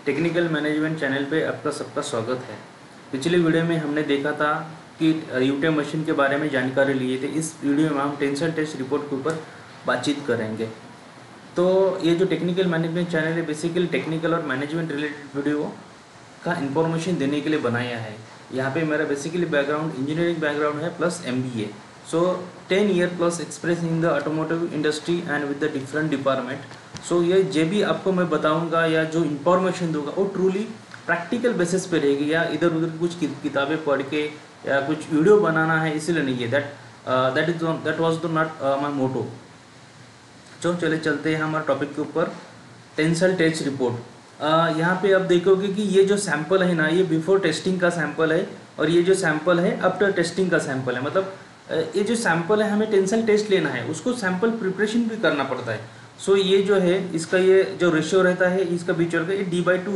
Technical management channel पे आपका सबका स्वागत है। पिछले वीडियो में हमने देखा था कि यूटीएम मशीन के बारे में जानकारी लिए थे। इस वीडियो में हम टेंशन टेस्ट रिपोर्ट के ऊपर बातचीत करेंगे। तो ये जो टेक्निकल मैनेजमेंट चैनल है बेसिकली टेक्निकल और मैनेजमेंट रिलेटेड वीडियो का इन्फॉर्मेशन देने के लिए बनाया है। यहाँ पे मेरा बेसिकली बैकग्राउंड इंजीनियरिंग बैकग्राउंड है plus MBA। So 10 year plus experience in the automotive industry and with the different department. So ये जो भी आपको मैं बताऊंगा या जो इन्फॉर्मेशन दूंगा वो ट्रूली प्रैक्टिकल बेसिस पे रहेगी, या इधर उधर कुछ किताबें पढ़ के या कुछ वीडियो बनाना है इसीलिए नहीं है। दैट वाज नॉट माय मोटो। तो चले चलते हैं हमारे टॉपिक के ऊपर, टेंसल टेस्ट रिपोर्ट। यहाँ पे आप देखोगे कि ये जो सैंपल है ना, ये बिफोर टेस्टिंग का सैंपल है और ये जो सैंपल है आफ्टर टेस्टिंग का सैंपल है। मतलब ये जो सैंपल है हमें टेंसल टेस्ट लेना है, उसको सैंपल प्रिपरेशन भी करना पड़ता है। सो ये जो है इसका ये जो रेशियो रहता है इसका बीच का ये D/2,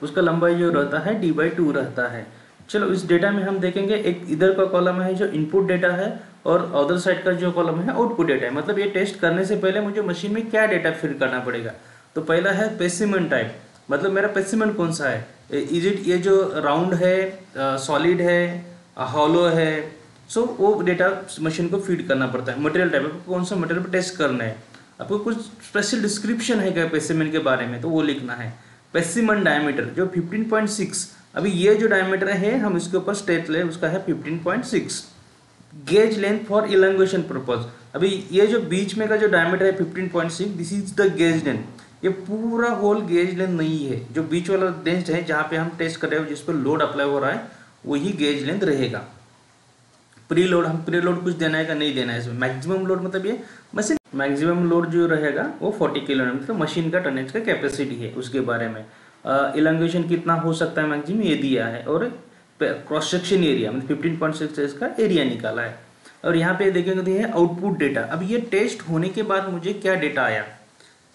उसका लंबाई जो रहता है D/2 रहता है। चलो इस डेटा में हम देखेंगे, एक इधर का कॉलम है जो इनपुट डेटा है और अदर साइड का जो कॉलम है आउटपुट डेटा है। मतलब ये टेस्ट करने से पहले मुझे मशीन में क्या डेटा फिल करना पड़ेगा। तो पहला है स्पेसिमेन टाइप, मतलब मेरा स्पेसिमेन कौन सा है, इज इट ये जो राउंड है, सॉलिड है, हॉलो है। सो वो डेटा मशीन को फीड करना पड़ता है। मटेरियल टाइप, आपको कौन सा मटेरियल पर टेस्ट करना है, आपको कुछ स्पेशल डिस्क्रिप्शन है क्या स्पेसिमेन के बारे में तो वो लिखना है। स्पेसिमेन डायमीटर जो 15.6, अभी ये जो डायमीटर है हम इसके ऊपर स्टेट ले, उसका है 15.6। गेज लेंथ फॉर इलांगुएशन पर्पज, अभी ये जो बीच में का जो डायमीटर है 15.6, this is the gauge length. ये पूरा होल गेज लेंथ नहीं है, जो बीच वाला लेंथ है जहाँ पे हम टेस्ट कर रहे हो जिस पर लोड अप्लाई हो रहा है वही गेज लेंथ रहेगा। प्री लोड, हम प्री लोड कुछ देना है का नहीं देना है इसमें। मैक्सिमम लोड मतलब ये मशीन मैक्सिमम लोड जो रहेगा वो 40 किलो, मतलब मशीन का टनेज का कैपेसिटी है उसके बारे में। इलांगुएशन कितना हो सकता है मैक्सिमम ये दिया है, और क्रॉस सेक्शन एरिया मतलब 15.6 इसका एरिया निकाला है। और यहाँ पे देखेंगे तो ये आउटपुट डेटा। अब ये टेस्ट होने के बाद मुझे क्या डेटा आया,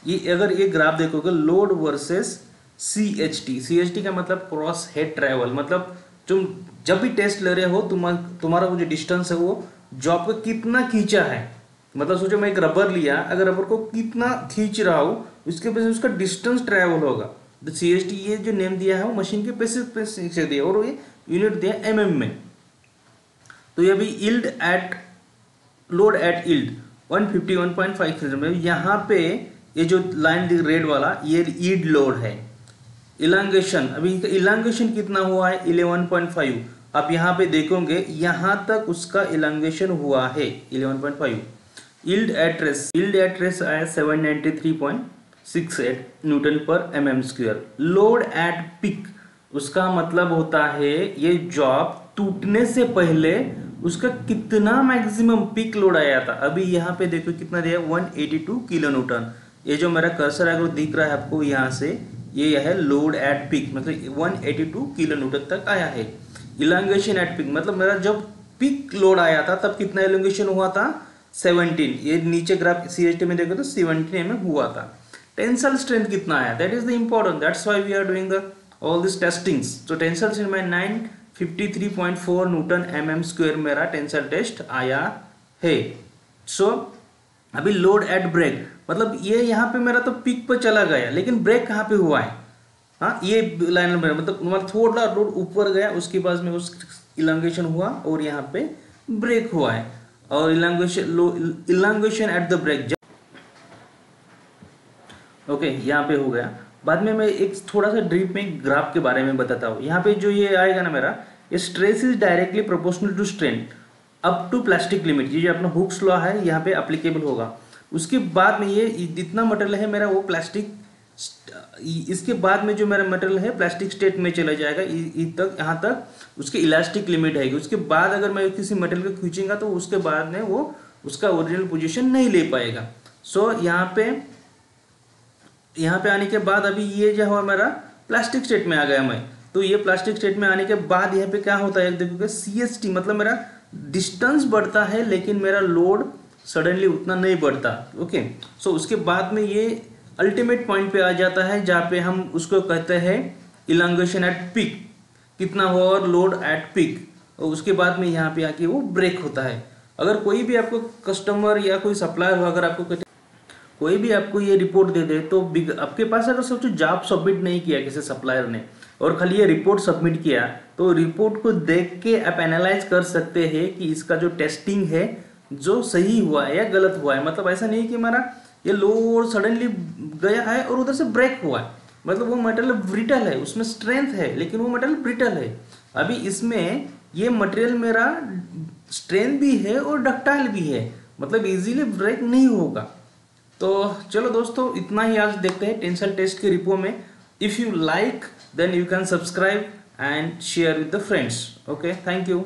ये अगर ये ग्राफ देखोगे लोड वर्सेस CHT का मतलब क्रॉस हेड ट्रैवल, मतलब तुम जब भी टेस्ट ले रहे हो तुम्हारा वो जो डिस्टेंस है वो जॉब को कितना खींचा है। मतलब सोचो मैं एक रबर लिया, अगर रबर को कितना खींच रहा हूँ उसके वजह से उसका डिस्टेंस ट्रैवल होगा। तो CHT ये जो नेम दिया है वो मशीन के पैसे से दिया और ये यूनिट दिया MM में। तो ये भी लोड एट यील्ड 151.5 में, यहाँ पे ये जो लाइन रेड वाला ये यील्ड लोड है। इलांगेशन, अभी इलांगेशन कितना हुआ है 11.5। आप यहाँ पे देखोगे यहाँ तक उसका इलांगेशन हुआ है 11.5। यील्ड एट रेस्ट आया 793.68 न्यूटन पर mm²। लोड एट पिक, उसका मतलब होता है ये जॉब टूटने से पहले उसका कितना मैक्सिमम पिक लोड आया था। अभी यहाँ पे देखो कितना दिया 182 किलो न्यूटन। ये जो मेरा कर्सर है दिख रहा है आपको यहाँ से, ये है लोड एट पिक, मतलब 182 किलो न्यूटन तक आया है। इलांगेशन एट पिक मतलब मेरा जब पिक लोड आया था तब कितना इलांगेशन हुआ था 17। ये नीचे ग्राफ CHT में देखो तो 17 mm हुआ था। टेंसाइल स्ट्रेंथ कितना आया, that is the important, that's why we are doing the all this testings. तो टेंसाइल स्ट्रेंथ में 953.4 न्यूटन mm² मेरा टेंसाइल टेस्ट आया है। सो अभी लोड एट ब्रेक, मतलब ये यहाँ पे मेरा तो पिक पर चला गया लेकिन ब्रेक कहाँ पे हुआ है, हाँ ये लाइन में मतलब थोड़ा लोड ऊपर गया उसके बाद में उस इलांगेशन हुआ और यहाँ पे ब्रेक हुआ है। और elongation at the break, okay यहाँ पे हो गया। बाद में मैं एक थोड़ा सा डीप में ग्राफ के बारे में बताता हूँ। यहाँ पे जो ये आएगा ना मेरा, ये stress is directly proportional to strain up to plastic limit, ये जो अपना हुक्स लॉ है यहाँ पे अप्लीकेबल होगा। उसके बाद में ये जितना मटेरियल है मेरा वो प्लास्टिक, इसके बाद में जो मेरा मटेरियल है प्लास्टिक स्टेट में चला जाएगा यहाँ तक उसकी इलास्टिक लिमिट है। उसके बाद अगर मैं किसी मटेरियल को खींचूंगा तो उसके बाद में वो उसका ओरिजिनल पोजीशन नहीं ले पाएगा। सो यहाँ पे आने के बाद अभी ये जो हुआ मेरा प्लास्टिक स्टेट में आ गया मैं। तो ये प्लास्टिक स्टेट में आने के बाद यहाँ पे क्या होता है देखोगे CHT, मतलब मेरा डिस्टेंस बढ़ता है लेकिन मेरा लोड सडनली उतना नहीं बढ़ता। ओके, सो उसके बाद में ये अल्टीमेट पॉइंट पे आ जाता है जहाँ पे हम उसको कहते हैं इलांगेशन एट पिक, कितना हुआ और लोड एट पिक, और उसके बाद में यहाँ पे आके वो ब्रेक होता है। अगर कोई भी आपको कस्टमर या कोई सप्लायर अगर आपको कोई भी आपको ये रिपोर्ट दे दे तो आपके पास अगर सोचो जॉब सबमिट नहीं किया किसी सप्लायर ने और खाली ये रिपोर्ट सबमिट किया, तो रिपोर्ट को देख के आप एनालाइज कर सकते हैं कि इसका जो टेस्टिंग है जो सही हुआ है या गलत हुआ है। मतलब ऐसा नहीं कि हमारा ये लोड सडनली गया है और उधर से ब्रेक हुआ है, मतलब वो मटेरियल ब्रिटल है, उसमें स्ट्रेंथ है लेकिन वो मटेरियल ब्रिटल है। अभी इसमें ये मटेरियल मेरा स्ट्रेंथ भी है और डक्टाइल भी है, मतलब इजीली ब्रेक नहीं होगा। तो चलो दोस्तों, इतना ही आज देखते हैं टेंशन टेस्ट के रिपो में। If you like then you can subscribe and share with the friends. Okay, thank you.